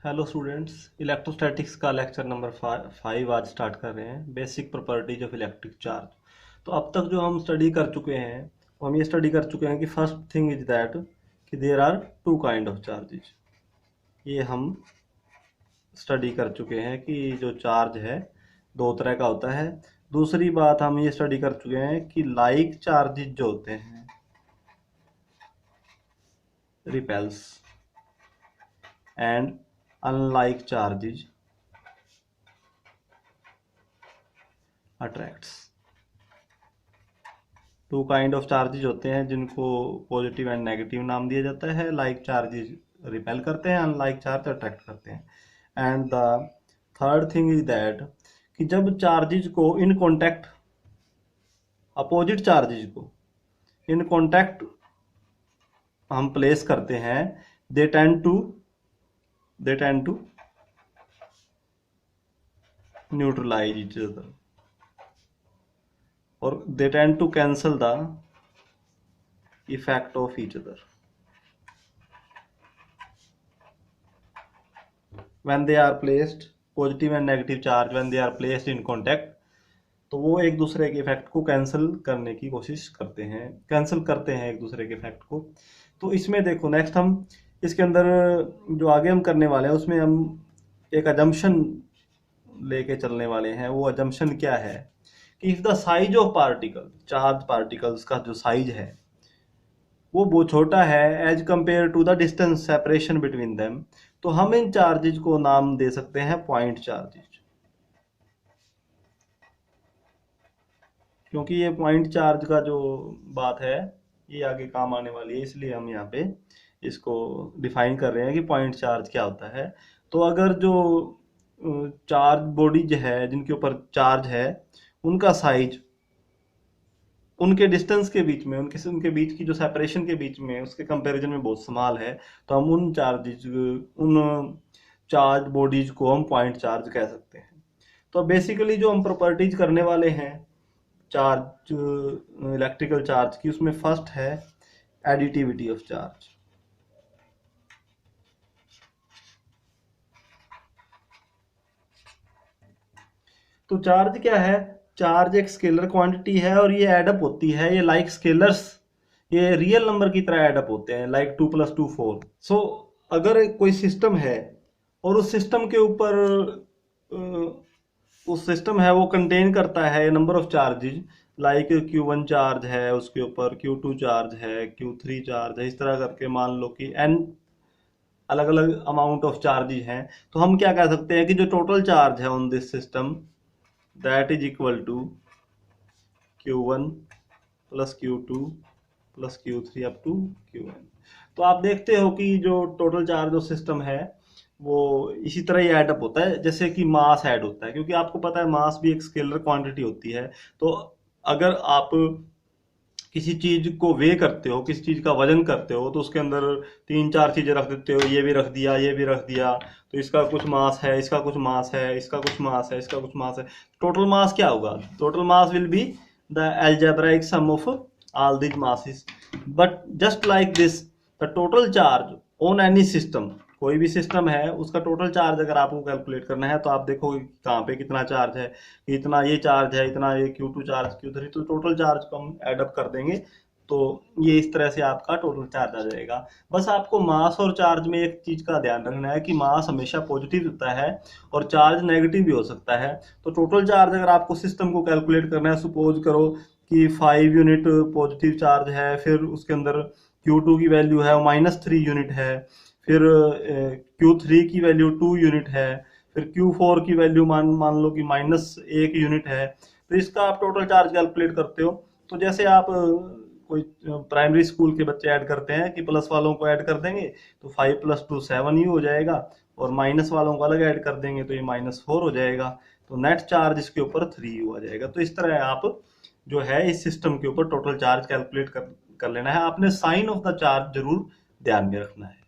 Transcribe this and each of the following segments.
Hello students, electrostatics का lecture number 5 आज start कर रहे हैं। Basic properties of electric charge. तो अब तक जो हम स्टडी कर चुके हैं वो हम ये स्टडी कर चुके हैं कि फर्स्ट थिंग इज दैट कि there are two kind of charges. ये हम स्टडी कर चुके हैं कि जो चार्ज है दो तरह का होता है। दूसरी बात हम ये स्टडी कर चुके हैं कि लाइक चार्जेज जो होते हैं repels and unlike charges attracts. Two kind of charges होते हैं जिनको पॉजिटिव एंड नेगेटिव नाम दिया जाता है। लाइक चार्जेज रिपेल करते हैं, अनलाइक चार्ज अट्रैक्ट करते हैं। And the third thing is that कि जब चार्जेज को इन कॉन्टैक्ट, अपोजिट चार्जेज को इन कॉन्टैक्ट हम प्लेस करते हैं, they tend to neutralise each other और they tend to cancel the effect of each other when they are placed, positive and negative charge when they are placed in contact। तो वो एक दूसरे के effect को cancel करने की कोशिश करते हैं, कैंसिल करते हैं एक दूसरे के इफेक्ट को। तो इसमें देखो नेक्स्ट हम इसके अंदर जो आगे हम करने वाले हैं उसमें हम एक अजम्पशन लेके चलने वाले हैं। वो अजम्पशन क्या है कि if the size of particle, charge particles का जो साइज है वो बहुत छोटा है as compared to the distance separation between them, तो हम इन चार्जेज को नाम दे सकते हैं पॉइंट चार्जेज। क्योंकि ये पॉइंट चार्ज का जो बात है ये आगे काम आने वाली है, इसलिए हम यहाँ पे इसको डिफाइन कर रहे हैं कि पॉइंट चार्ज क्या होता है। तो अगर जो चार्ज बॉडीज है जिनके ऊपर चार्ज है उनका साइज उनके डिस्टेंस के बीच में, उनके बीच की जो सेपरेशन के बीच में उसके कंपैरिजन में बहुत स्मॉल है, तो हम उन चार्ज बॉडीज को हम पॉइंट चार्ज कह सकते हैं। तो बेसिकली जो हम प्रॉपर्टीज करने वाले हैं चार्ज, इलेक्ट्रिकल चार्ज की, उसमें फर्स्ट है एडिटिविटी ऑफ चार्ज। तो चार्ज क्या है? चार्ज एक स्केलर क्वांटिटी है और ये एडअप होती है, ये लाइक स्केलर्स, ये रियल नंबर की तरह एडअप होते हैं, लाइक 2 + 2 4। सो अगर कोई सिस्टम है और उस सिस्टम के ऊपर उस सिस्टम है वो कंटेन करता है number of charges, like Q1 charge है, उसके ऊपर Q2 चार्ज है, Q3 चार्ज है, इस तरह करके मान लो कि n अलग अलग अमाउंट ऑफ चार्जेज हैं, तो हम क्या कह सकते हैं कि जो टोटल चार्ज है on this system that is equal to Q1 + Q2 + Q3 up to Qn। तो आप देखते हो कि जो टोटल चार्ज ऑफ सिस्टम है वो इसी तरह ही ऐड अप होता है जैसे कि मास ऐड होता है, क्योंकि आपको पता है मास भी एक स्केलर क्वांटिटी होती है। तो अगर आप किसी चीज को वे करते हो, किसी चीज का वजन करते हो, तो उसके अंदर 3-4 चीजें रख देते हो, ये भी रख दिया, ये भी रख दिया, तो इसका कुछ मास है, इसका कुछ मास है, इसका कुछ मास है, इसका कुछ मास है। टोटल मास क्या होगा? Total mass will be the algebraic sum of all these masses। but just like this, the total charge on any system, कोई भी सिस्टम है उसका टोटल चार्ज अगर आपको कैलकुलेट करना है तो आप देखोगे कहाँ पे कितना चार्ज है, इतना ये चार्ज है, इतना ये Q2 चार्ज, Q3, तो टोटल चार्ज को हम एडअप कर देंगे। तो ये इस तरह से आपका टोटल चार्ज आ जाएगा। बस आपको मास और चार्ज में एक चीज का ध्यान रखना है कि मास हमेशा पॉजिटिव होता है और चार्ज नेगेटिव भी हो सकता है। तो टोटल चार्ज अगर आपको सिस्टम को कैलकुलेट करना है, सपोज करो कि 5 यूनिट पॉजिटिव चार्ज है, फिर उसके अंदर Q2 की वैल्यू है -3 यूनिट है, फिर Q3 की वैल्यू 2 यूनिट है, फिर Q4 की वैल्यू मान लो कि -1 यूनिट है। तो इसका आप टोटल चार्ज कैलकुलेट करते हो। तो जैसे आप कोई प्राइमरी स्कूल के बच्चे ऐड करते हैं कि प्लस वालों को ऐड कर देंगे तो 5 + 2 7 ही हो जाएगा, और माइनस वालों को अलग ऐड कर देंगे तो ये -4 हो जाएगा। तो नेट चार्ज इसके ऊपर 3 हो जाएगा। तो इस तरह आप जो है इस सिस्टम के ऊपर टोटल चार्ज कैलकुलेट कर लेना है। आपने साइन ऑफ द चार्ज जरूर ध्यान में रखना है।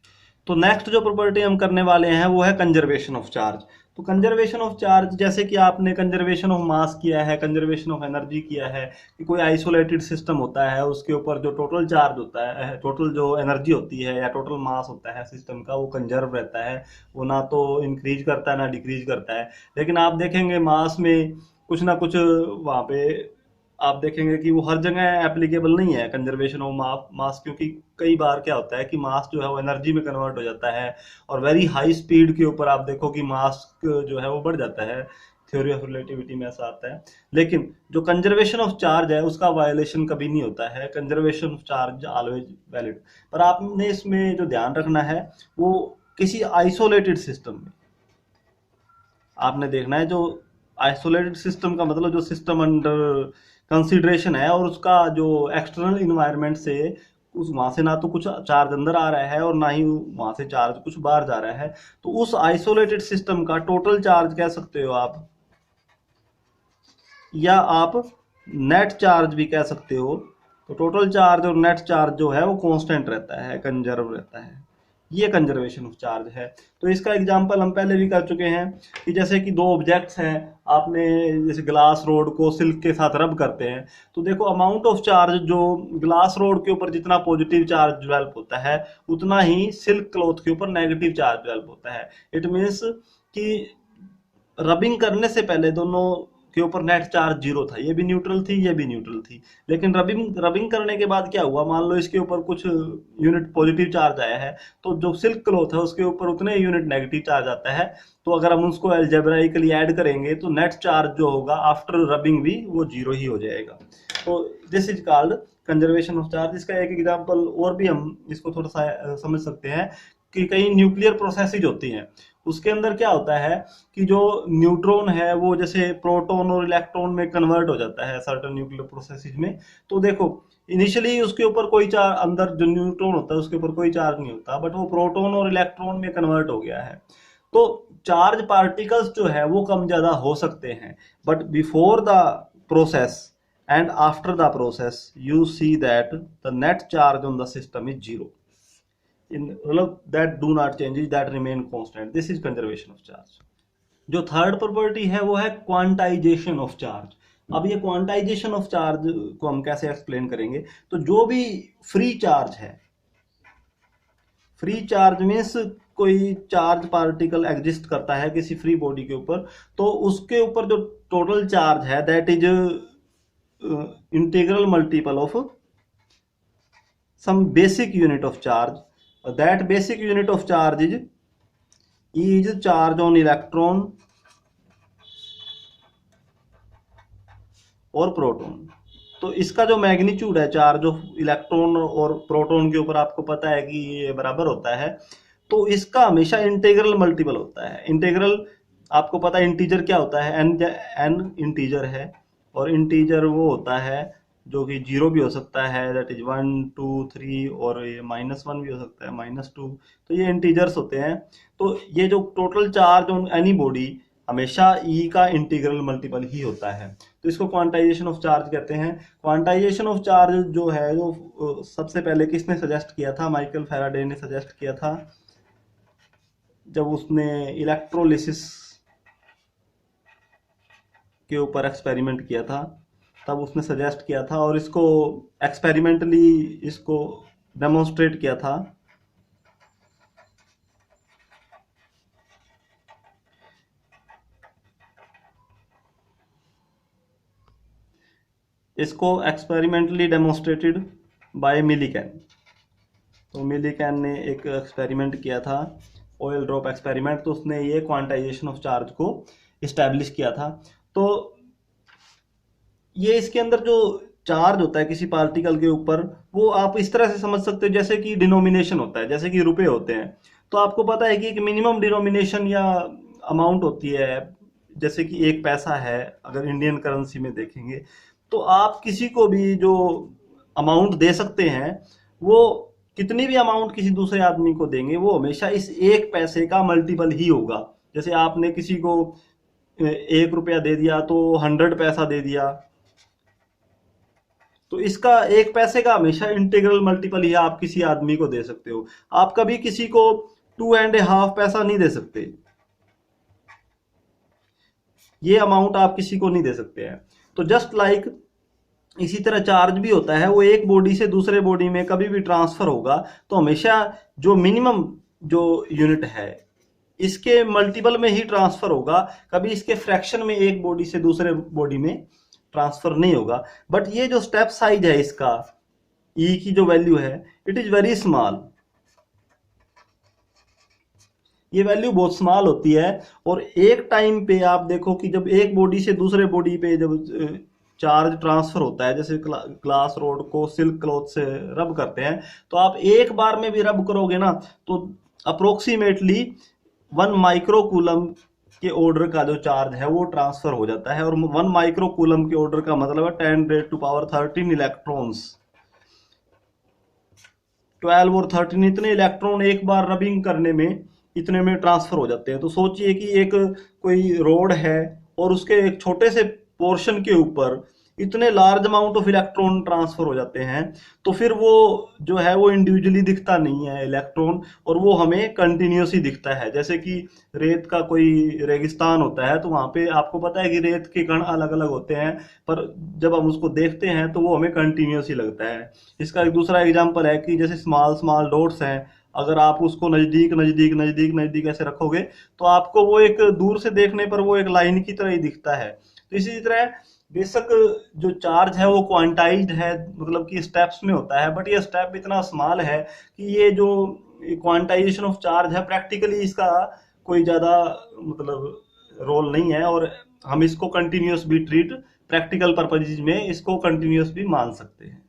तो नेक्स्ट जो प्रॉपर्टी हम करने वाले हैं वो है कंजर्वेशन ऑफ चार्ज। तो कंजर्वेशन ऑफ चार्ज, जैसे कि आपने कंजर्वेशन ऑफ मास किया है, कंजर्वेशन ऑफ एनर्जी किया है, कि कोई आइसोलेटेड सिस्टम होता है उसके ऊपर जो टोटल चार्ज होता है, टोटल जो एनर्जी होती है या टोटल मास होता है सिस्टम का, वो कंजर्व रहता है, वो ना तो इंक्रीज करता है ना डिक्रीज करता है। लेकिन आप देखेंगे मास में कुछ ना कुछ वहाँ पे आप देखेंगे कि वो हर जगह एप्लीकेबल नहीं है कंजर्वेशन ऑफ मास, क्योंकि कई बार क्या होता है कि मास जो है वो एनर्जी में कन्वर्ट हो जाता है, और वेरी हाई स्पीड के ऊपर आप देखो कि मास जो है वो बढ़ जाता है। थ्योरी ऑफ रिलेटिविटी में ऐसा आता है। लेकिन जो कंजर्वेशन ऑफ चार्ज है उसका वायलेशन कभी नहीं होता है, conservation of charge always valid. पर आपने इसमें जो ध्यान रखना है वो किसी आइसोलेटेड सिस्टम में आपने देखना है। जो आइसोलेटेड सिस्टम का मतलब जो सिस्टम अंडर कंसिडरेशन है और उसका जो एक्सटर्नल इन्वायरमेंट से उस वहां से ना तो कुछ चार्ज अंदर आ रहा है और ना ही वहां से चार्ज कुछ बाहर जा रहा है, तो उस आइसोलेटेड सिस्टम का टोटल चार्ज कह सकते हो आप, या आप नेट चार्ज भी कह सकते हो। तो टोटल चार्ज और नेट चार्ज जो है वो कांस्टेंट रहता है, कंजर्व रहता है। ये कंजर्वेशन ऑफ चार्ज है। तो इसका एग्जांपल हम पहले भी कर चुके हैं कि जैसे कि दो ऑब्जेक्ट्स हैं, आपने जैसे ग्लास रोड को सिल्क के साथ रब करते हैं, तो देखो अमाउंट ऑफ चार्ज जो ग्लास रोड के ऊपर जितना पॉजिटिव चार्ज डेवलप होता है उतना ही सिल्क क्लॉथ के ऊपर नेगेटिव चार्ज डेवलप होता है। इट मीन्स कि रबिंग करने से पहले दोनों के ऊपर नेट चार्ज जीरो था, ये भी न्यूट्रल थी ये भी न्यूट्रल थी। लेकिन रबिंग रबिंग करने के बाद क्या हुआ, मान लो इसके ऊपर कुछ यूनिट पॉजिटिव चार्ज आया है, तो जो सिल्क क्लॉथ है उसके ऊपर उतने यूनिट नेगेटिव चार्ज आता है। तो अगर हम उसको एल्जेब्राइकली ऐड करेंगे तो नेट चार्ज जो होगा आफ्टर रबिंग भी वो जीरो ही हो जाएगा। तो this is called conservation of charge. इसका एक एग्जाम्पल और भी हम इसको थोड़ा सा समझ सकते हैं कि कई न्यूक्लियर प्रोसेसेज होती हैं, उसके अंदर क्या होता है कि जो न्यूट्रॉन है वो जैसे प्रोटॉन और इलेक्ट्रॉन में कन्वर्ट हो जाता है सर्टेन न्यूक्लियर प्रोसेसेज में। तो देखो इनिशियली उसके ऊपर कोई चार्ज, अंदर जो न्यूट्रॉन होता है उसके ऊपर कोई चार्ज नहीं होता, बट वो प्रोटॉन और इलेक्ट्रॉन में कन्वर्ट हो गया है। तो चार्ज पार्टिकल्स जो है वो कम ज्यादा हो सकते हैं, but before the process and after the process you see that the net charge on the system is zero, मतलब that do not change, that remain constant. This is conservation of charge. जो third property है वो है quantization of charge. अब ये quantization of charge को हम कैसे एक्सप्लेन करेंगे, तो जो भी फ्री चार्ज है, फ्री चार्ज मीन्स कोई चार्ज पार्टिकल एग्जिस्ट करता है किसी फ्री बॉडी के ऊपर, तो उसके ऊपर जो टोटल चार्ज है that is integral multiple of some basic unit of charge. That basic unit of charge is charge on electron और प्रोटॉन। तो इसका जो मैग्नीट्यूड है चार्ज ऑफ इलेक्ट्रॉन और प्रोटॉन के ऊपर आपको पता है कि ये बराबर होता है, तो इसका हमेशा इंटीग्रल मल्टीपल होता है। इंटीग्रल आपको पता है इंटीजर क्या होता है, एन इंटीजर है, और इंटीजर वो होता है जो कि जीरो भी हो सकता है, दैट इज 1 2 3, और ये -1 भी हो सकता है, -2। तो ये इंटीजर्स होते हैं। तो ये जो total charge on any body हमेशा ई का इंटीग्रल मल्टीपल ही होता है। तो इसको क्वांटाइजेशन ऑफ चार्ज कहते हैं। क्वांटाइजेशन ऑफ चार्ज जो है जो सबसे पहले किसने सजेस्ट किया था, माइकल फैराडे ने सजेस्ट किया था जब उसने इलेक्ट्रोलिसिस के ऊपर एक्सपेरिमेंट किया था, तब उसने सजेस्ट किया था और इसको एक्सपेरिमेंटली इसको डेमोन्स्ट्रेट किया था। इसको एक्सपेरिमेंटली डेमोन्स्ट्रेटेड बाय मिलीकैन। तो मिलीकैन ने एक एक्सपेरिमेंट किया था, ऑयल ड्रॉप एक्सपेरिमेंट, तो उसने ये क्वांटाइजेशन ऑफ चार्ज को इस्टेब्लिश किया था। तो ये इसके अंदर जो चार्ज होता है किसी पार्टिकल के ऊपर, वो आप इस तरह से समझ सकते हो जैसे कि डिनोमिनेशन होता है, जैसे कि रुपए होते हैं। तो आपको पता है कि एक मिनिमम डिनोमिनेशन या अमाउंट होती है, जैसे कि एक पैसा है अगर इंडियन करेंसी में देखेंगे, तो आप किसी को भी जो अमाउंट दे सकते हैं वो कितनी भी अमाउंट किसी दूसरे आदमी को देंगे वो हमेशा इस एक पैसे का मल्टीपल ही होगा। जैसे आपने किसी को 1 रुपया दे दिया तो 100 पैसा दे दिया, तो इसका एक पैसे का हमेशा इंटीग्रल मल्टीपल ही आप किसी आदमी को दे सकते हो। आप कभी किसी को 2.5 पैसा नहीं दे सकते, ये अमाउंट आप किसी को नहीं दे सकते हैं। तो जस्ट लाइक इसी तरह चार्ज भी होता है, वो एक बॉडी से दूसरे बॉडी में कभी भी ट्रांसफर होगा तो हमेशा जो मिनिमम जो यूनिट है इसके मल्टीपल में ही ट्रांसफर होगा, कभी इसके फ्रैक्शन में एक बॉडी से दूसरे बॉडी में ट्रांसफर नहीं होगा। बट ये जो स्टेप साइज है इसका, ई की जो वैल्यू है, इट इज वेरी स्मॉल, ये वैल्यू बहुत स्मॉल होती है। और एक टाइम पे आप देखो कि जब एक बॉडी से दूसरे बॉडी पे जब चार्ज ट्रांसफर होता है, जैसे ग्लास रोड को सिल्क क्लॉथ से रब करते हैं, तो आप एक बार में भी रब करोगे ना तो अप्रोक्सीमेटली 1 माइक्रो कूलम के ऑर्डर का जो चार्ज है वो ट्रांसफर हो जाता है। और 1 माइक्रो कूलम के ऑर्डर का मतलब है 10⁻13 इलेक्ट्रॉन्स, 12 और 13 इतने इलेक्ट्रॉन एक बार रबिंग करने में इतने में ट्रांसफर हो जाते हैं। तो सोचिए कि एक कोई रोड है और उसके एक छोटे से पोर्शन के ऊपर इतने large amount of electron transfer हो जाते हैं, तो फिर वो जो है वो इंडिविजुअली दिखता नहीं है इलेक्ट्रॉन, और वो हमें कंटिन्यूस ही दिखता है। जैसे कि रेत का कोई रेगिस्तान होता है तो वहां पे आपको पता है कि रेत के कण अलग अलग होते हैं, पर जब हम उसको देखते हैं तो वो हमें कंटिन्यूस ही लगता है। इसका एक दूसरा एग्जाम्पल है कि जैसे स्मॉल स्मॉल डॉट्स हैं, अगर आप उसको नजदीक नजदीक नजदीक नजदीक ऐसे रखोगे तो आपको वो एक दूर से देखने पर वो एक लाइन की तरह ही दिखता है। तो इसी तरह बेशक जो चार्ज है वो क्वांटाइज्ड है, मतलब कि स्टेप्स में होता है, बट ये स्टेप इतना स्मॉल है कि ये जो क्वांटाइजेशन ऑफ चार्ज है प्रैक्टिकली इसका कोई ज्यादा मतलब रोल नहीं है, और हम इसको कंटिन्यूस भी ट्रीट, प्रैक्टिकल पर्पजेज में इसको कंटिन्यूस भी मान सकते हैं।